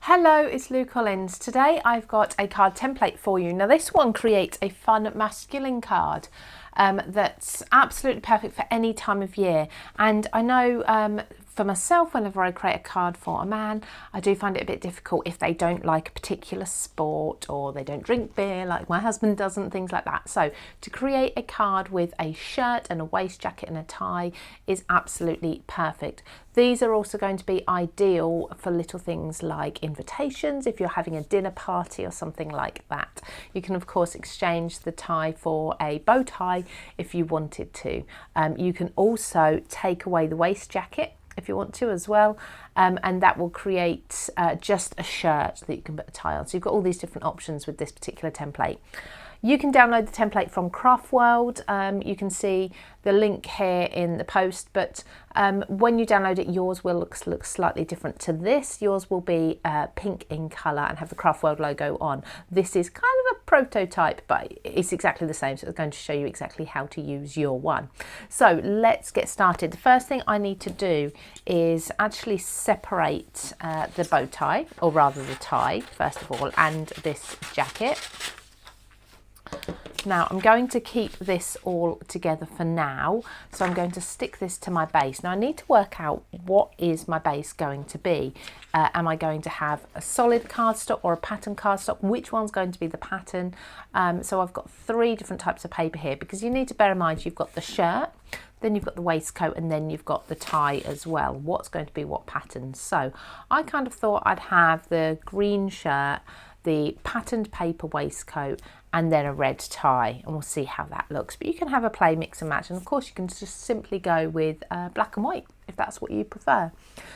Hello, it's Lou Collins. Today I've got a card template for you. Now this one creates a fun masculine card that's absolutely perfect for any time of year. And I know for myself, whenever I create a card for a man, I do find it a bit difficult if they don't like a particular sport or they don't drink beer like my husband doesn't, things like that. So to create a card with a shirt and a waist jacket and a tie is absolutely perfect. These are also going to be ideal for little things like invitations, if you're having a dinner party or something like that. You can of course exchange the tie for a bow tie if you wanted to. You can also take away the waist jacket if you want to as well, and that will create just a shirt that you can put a tie on. So you've got all these different options with this particular template. You can download the template from Craftworld. You can see the link here in the post, but when you download it, yours will look slightly different to this. Yours will be pink in colour and have the Craftworld logo on. This is kind of a prototype, but it's exactly the same, so it's going to show you exactly how to use your one. So let's get started. The first thing I need to do is actually separate the bow tie, or rather the tie, first of all, and this jacket. Now I'm going to keep this all together for now, so I'm going to stick this to my base. Now I need to work out what is my base going to be. Am I going to have a solid cardstock or a pattern cardstock? Which one's going to be the pattern? So I've got 3 different types of paper here, because you need to bear in mind you've got the shirt, then you've got the waistcoat, and then you've got the tie as well. What's going to be what pattern? So I kind of thought I'd have the green shirt, the patterned paper waistcoat, and then a red tie, and we'll see how that looks. But you can have a play, mix and match, and of course you can just simply go with black and white if that's what you prefer.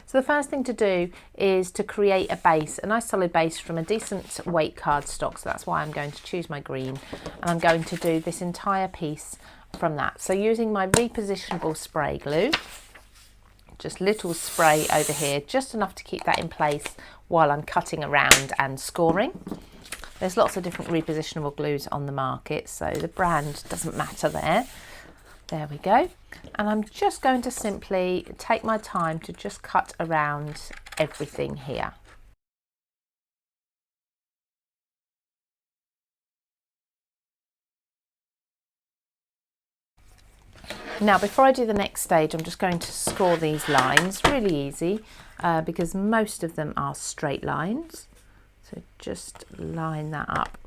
So the first thing to do is to create a base, a nice solid base from a decent weight cardstock. So that's why I'm going to choose my green, and I'm going to do this entire piece from that. So using my repositionable spray glue, just little spray over here, just enough to keep that in place while I'm cutting around and scoring. There's lots of different repositionable glues on the market, so the brand doesn't matter there. There we go. And I'm just going to simply take my time to just cut around everything here. Now before I do the next stage, I'm just going to score these lines, really easy, because most of them are straight lines. So just line that up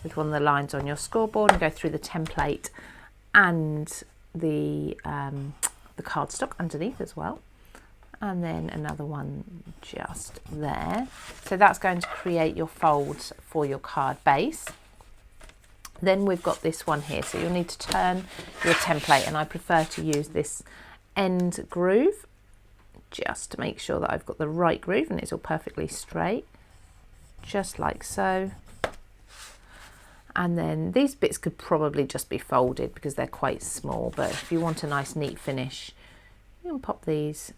with one of the lines on your scoreboard and go through the template and the cardstock underneath as well. And then another one just there. So that's going to create your folds for your card base. Then we've got this one here, so you'll need to turn your template, and I prefer to use this end groove just to make sure that I've got the right groove and it's all perfectly straight, just like so. And then these bits could probably just be folded because they're quite small, but if you want a nice neat finish, you can pop these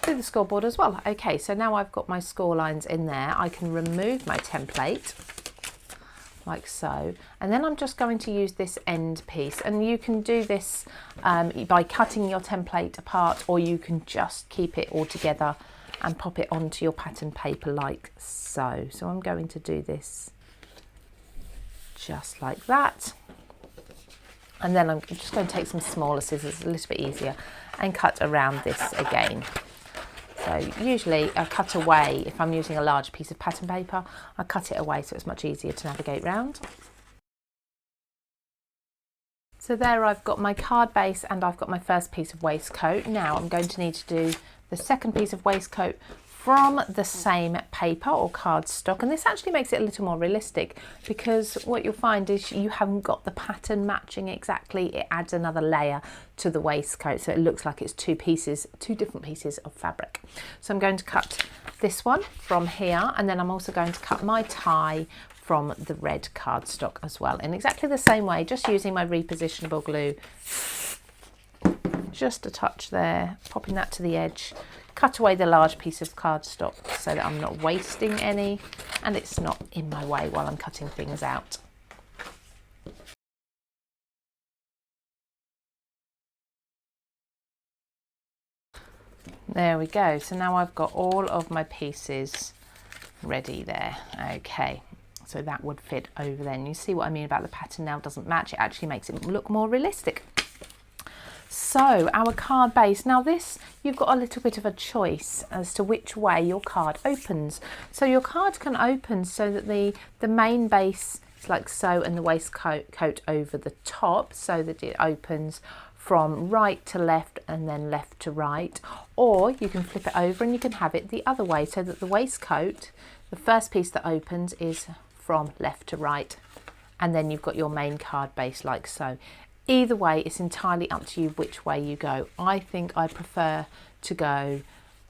through the scoreboard as well. Okay, so now I've got my score lines in there, I can remove my template like so, and then I'm just going to use this end piece, and you can do this by cutting your template apart, or you can just keep it all together and pop it onto your pattern paper like so. So I'm going to do this just like that, and then I'm just going to take some smaller scissors, a little bit easier, and cut around this again. So usually I cut away, if I'm using a large piece of pattern paper, I cut it away so it's much easier to navigate round. So there I've got my card base and I've got my first piece of waistcoat. Now I'm going to need to do the second piece of waistcoat from the same paper or cardstock, and this actually makes it a little more realistic, because what you'll find is you haven't got the pattern matching exactly. It adds another layer to the waistcoat, so it looks like it's two different pieces of fabric. So I'm going to cut this one from here, and then I'm also going to cut my tie from the red cardstock as well, in exactly the same way, just using my repositionable glue, just a touch there, popping that to the edge. Cut away the large piece of cardstock so that I'm not wasting any, and it's not in my way while I'm cutting things out. There we go. So now I've got all of my pieces ready there. Okay, so that would fit over there. And you see what I mean about the pattern now doesn't match. It actually makes it look more realistic. So our card base, now this, you've got a little bit of a choice as to which way your card opens. So your card can open so that the main base is like so, and the waistcoat over the top, so that it opens from right to left and then left to right. Or you can flip it over and you can have it the other way, so that the waistcoat, the first piece that opens, is from left to right, and then you've got your main card base like so. Either way, it's entirely up to you which way you go. I think I prefer to go,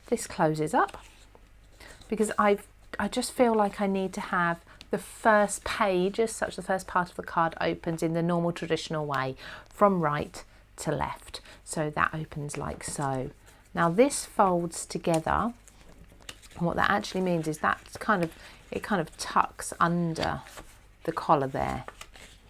this closes up, because I just feel like I need to have the first page, as such, the first part of the card opens in the normal traditional way, from right to left. So that opens like so. Now this folds together, and what that actually means is that it kind of tucks under the collar there,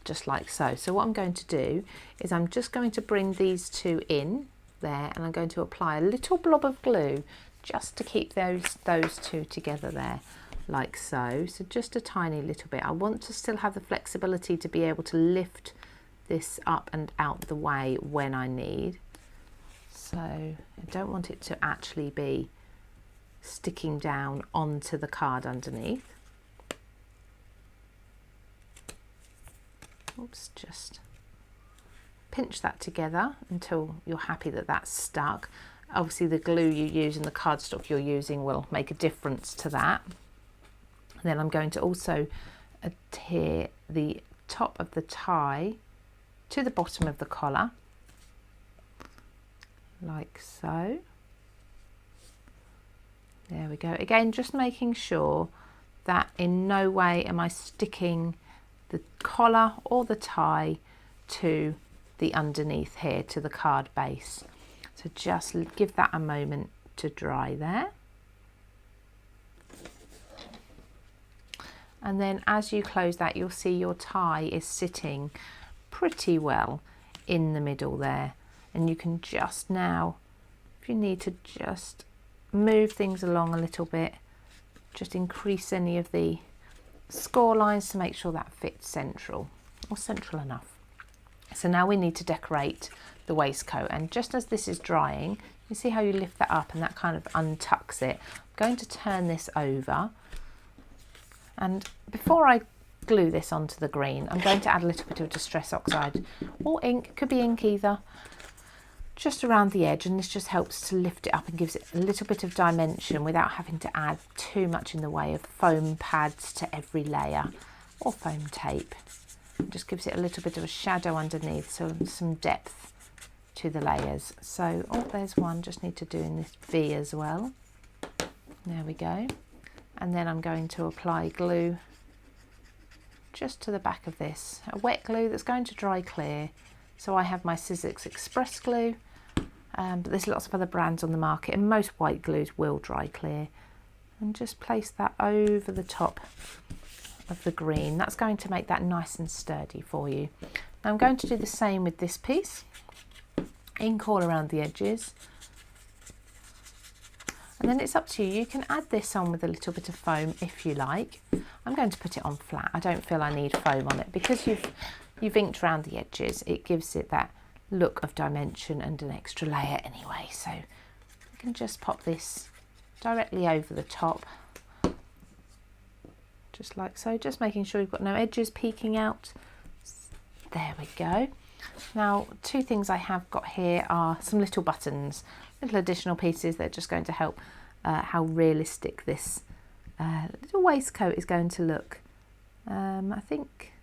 just like so. So what I'm going to do is I'm just going to bring these two in there, and I'm going to apply a little blob of glue just to keep those two together there, like so. So just a tiny little bit. I want to still have the flexibility to be able to lift this up and out the way when I need. So I don't want it to actually be sticking down onto the card underneath. Oops, just pinch that together until you're happy that that's stuck. Obviously the glue you use and the cardstock you're using will make a difference to that. And then I'm going to also adhere the top of the tie to the bottom of the collar, like so. There we go. Again, just making sure that in no way am I sticking the collar or the tie to the underneath here, to the card base. So just give that a moment to dry there. And then as you close that, you'll see your tie is sitting pretty well in the middle there. And you can just now, if you need to, just move things along a little bit, just increase any of the score lines to make sure that fits central, or central enough. So now we need to decorate the waistcoat, and just as this is drying, you see how you lift that up and that kind of untucks it. I'm going to turn this over, and before I glue this onto the green, I'm going to add a little bit of Distress Oxide or ink, could be ink either, just around the edge, and this just helps to lift it up and gives it a little bit of dimension without having to add too much in the way of foam pads to every layer, or foam tape. It just gives it a little bit of a shadow underneath, so some depth to the layers. So, oh, there's one, just need to do in this V as well. There we go. And then I'm going to apply glue just to the back of this, a wet glue that's going to dry clear. So I have my Sizzix Express glue, but there's lots of other brands on the market, and most white glues will dry clear. And just place that over the top of the green. That's going to make that nice and sturdy for you. Now I'm going to do the same with this piece. Ink all around the edges. And then it's up to you. You can add this on with a little bit of foam if you like. I'm going to put it on flat. I don't feel I need foam on it, because you've inked around the edges. It gives it that look of dimension and an extra layer anyway. So you can just pop this directly over the top, just like so, just making sure you've got no edges peeking out. There we go. Now, two things I have got here are some little buttons, little additional pieces that are just going to help how realistic this little waistcoat is going to look. I think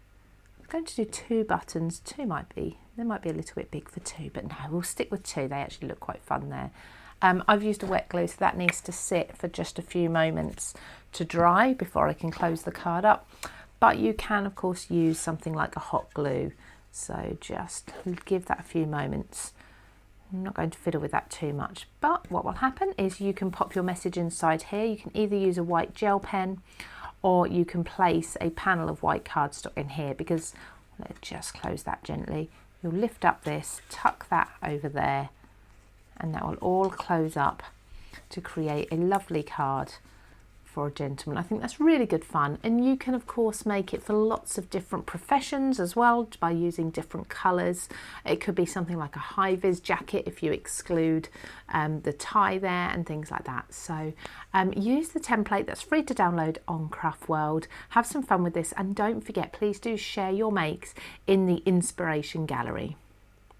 I'm going to do 2 buttons. They might be a little bit big for 2, but no, we'll stick with 2. They actually look quite fun there. I've used a wet glue, so that needs to sit for just a few moments to dry before I can close the card up. But you can, of course, use something like a hot glue. So just give that a few moments. I'm not going to fiddle with that too much, but what will happen is you can pop your message inside here. You can either use a white gel pen, or you can place a panel of white cardstock in here, because let's just close that gently. You'll lift up this, tuck that over there, and that will all close up to create a lovely card for a gentleman. I think that's really good fun, and you can of course make it for lots of different professions as well by using different colours. It could be something like a high-vis jacket if you exclude the tie there and things like that. So use the template that's free to download on Craftworld. Have some fun with this, and don't forget, please do share your makes in the inspiration gallery.